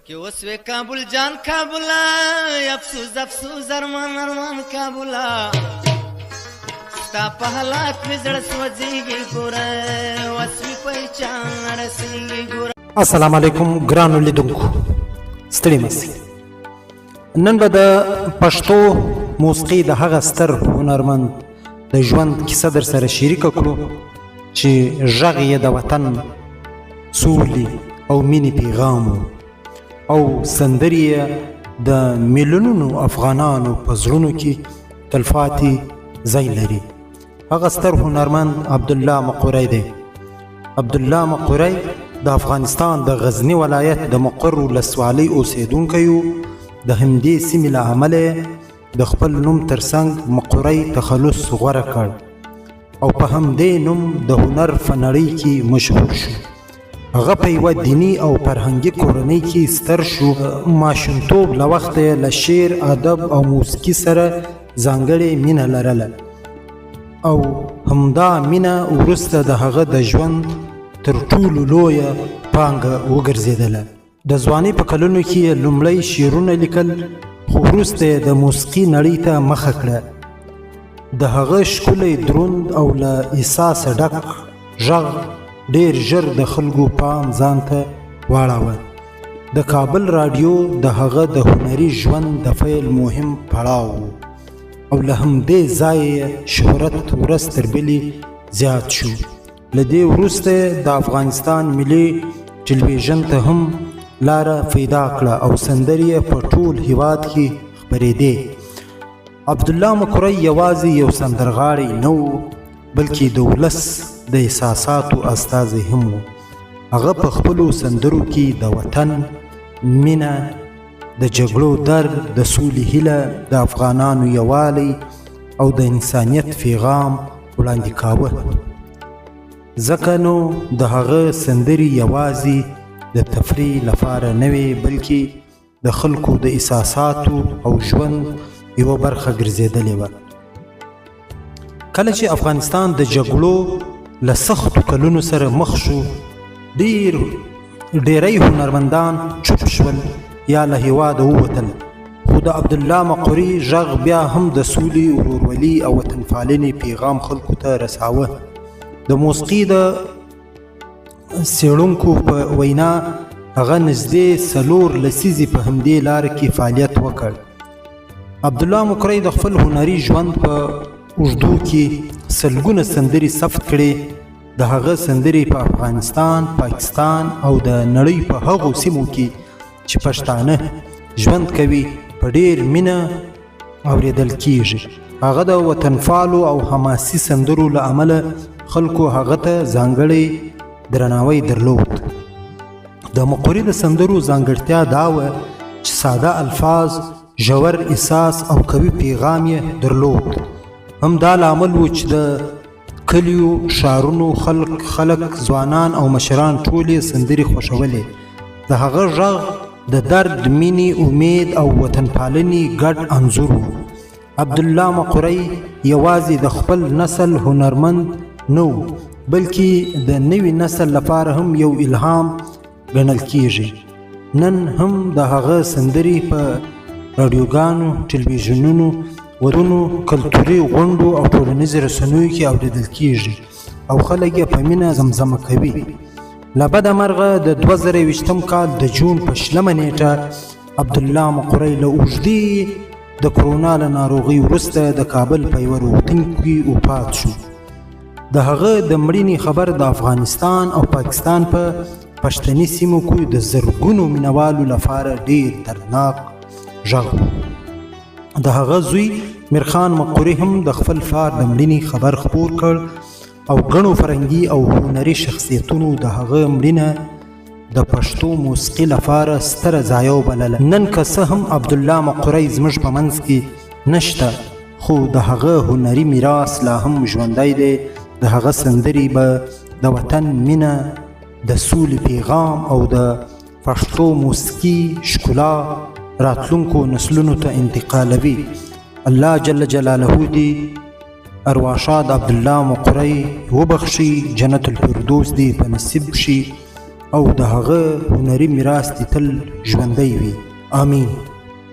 कि वसवे काबुल जान काबुला अफसोस अफसोस अरमान अरमान काबुला स्ता पहलात में जड़ सोजेगी गोरा वसवी पहचान रसेगी गोरा। अस्सलाम वालेकुम ګرانو لیدونکو ستړي مشئ نن به د پښتو موسیقي د هغه ستر هنرمند د ژوند کیسه در سره شریکه کړو چې غږ یې د وطن سولې او مینې پیغام او سندرې یې د میلیونونو افغانانو په زړونو کې تلپاتې ځای لري. هغه ستر هنرمند عبدالله مقری دی. عبدالله مقری د افغانستان د غزنی ولایت د مقر ولسوالۍ اوسیدونکی و. د همدې سیمې له امله د خپل نوم ترڅنګ مقری تخلص غوره کړ او په همدې نوم د هنر په نړۍ کې مشهور شو. هغه په یوه دیني او فرهنګي کورنۍ کې ستر شو. ماشومتوب له وخته یې له شعر ادب او موسیقي سره ځانګړې مینه لرله او همدا مینه وروسته د هغه د ژوند تر ټولو لویه پانګه وګرځېدله. د ځوانۍ په کلونو کې یې لومړی شعرونه لیکل خو وروسته یې د موسیقي نړۍ ته مخه کړه. د هغه ښکلی دروند او له احساسه ډک غږ ډېر ژر د خلکو پام ځان ته واړاوه. د کابل راډیو د هغه د هنري ژوند د پیل مهم پړاو و او له همدې ځایه شهرت ورځ تر بلې زیات شو. له دې وروسته د افغانستان ملي ټلویزیون ته هم لاره پیدا کړه او سندرې په ټول هیواد کې خپرېدې. عبدالله مقری یوازې یو سندرغاړی نه و بلکې د ولس د احساساتو استازی هم و. هغه په خپلو سندرو کې د وطن مینه، د جګړو درد، د سولې هیله، د افغانانو یووالی او د انسانیت پیغام وړاندې کاوه. ځکه نو د هغه سندرې یوازې د تفریح لپاره نه وې بلکې د خلکو د احساساتو او ژوند یوه برخه ګرځېدلې وه. کله چې افغانستان د جګړو له سختو کلونو سره مخ شو ډیری هنرمندان چوپ شول یا له هیواده ووتل، خو د عبدالله مقری غږ بیا هم د سولې، ورورولي او وطنپالنې پیغام خلکو ته رساوه. د موسیقي د څېړونکو په وینا هغه نږدې 4 لسیزې په همدې لاره کې فعالیت وکړ. عبدالله مقری د خپل هنري ژوند په اوږدو کې سلګونه سندرې ثبت کړې. د هغه سندرې په افغانستان، پاکستان او د نړۍ په هغو سیمو کې چې پښتانه ژوند کوي په ډېر مینه اورېدل کیږي. هغه د وطنپالو او حماسي سندرو له امله خلکو هغه ته ځانګړی درناوی درلود. د مقری د سندرو ځانګړتیا دا وه چې ساده الفاظ، ژور احساس او قوي پیغام یې درلود. هم دا لامل و چې د کلیو، ښارونو خلک، ځوانان او مشران ټول یې سندرې خوښولې. د هغه غږ د درد، مینې، امید او وطنپالنې ګډ انځور و. عبدالله مقری یوازې د خپل نسل هنرمند نه و بلکې د نوي نسل لپاره هم یو الهام ګڼل کیږي. نن هم د هغه سندرې په راډیوګانو، ټلویزیونونو، ودونو، کلتوري غونډو او ټولنیزو رسنیو کې اورېدل کیږي او خلک یې په مینه زمزمه کوي. له بده مرغه د 2020 کال د جون په 20 نیټه عبدالله مقری له اوږدې د کرونا له ناروغۍ وروسته د کابل په یوه روغتون کې وفات شو. د هغه د مړینې خبر د افغانستان او پاکستان په پښتني سیمو کې د زرګونو مینوالو لپاره ډېر دردناک غږ و. د هغه زوی میرخان مقری هم د خپل پلار د مړینې خبر خپور کړ او ګڼو فرهنګي او هنري شخصیتونو د هغه مړینه د پښتو موسیقي لپاره ستره ضایعه وبلله. نن که څه هم عبدالله مقری زموږ په منځ کې نشته خو د هغه هنري میراث لا هم ژوندی دی. د هغه سندرې به د وطن مینه، د سولې پیغام او د پښتو موسیقي ښکلا راتلونکو نسلونو ته انتقالوي. الله جل جلاله دې ارواښاد عبدالله مقری وبخشي، جنت الفردوس دې په نصیب شي او د هغه هنري میراث دې تل ژوندی وي. آمین.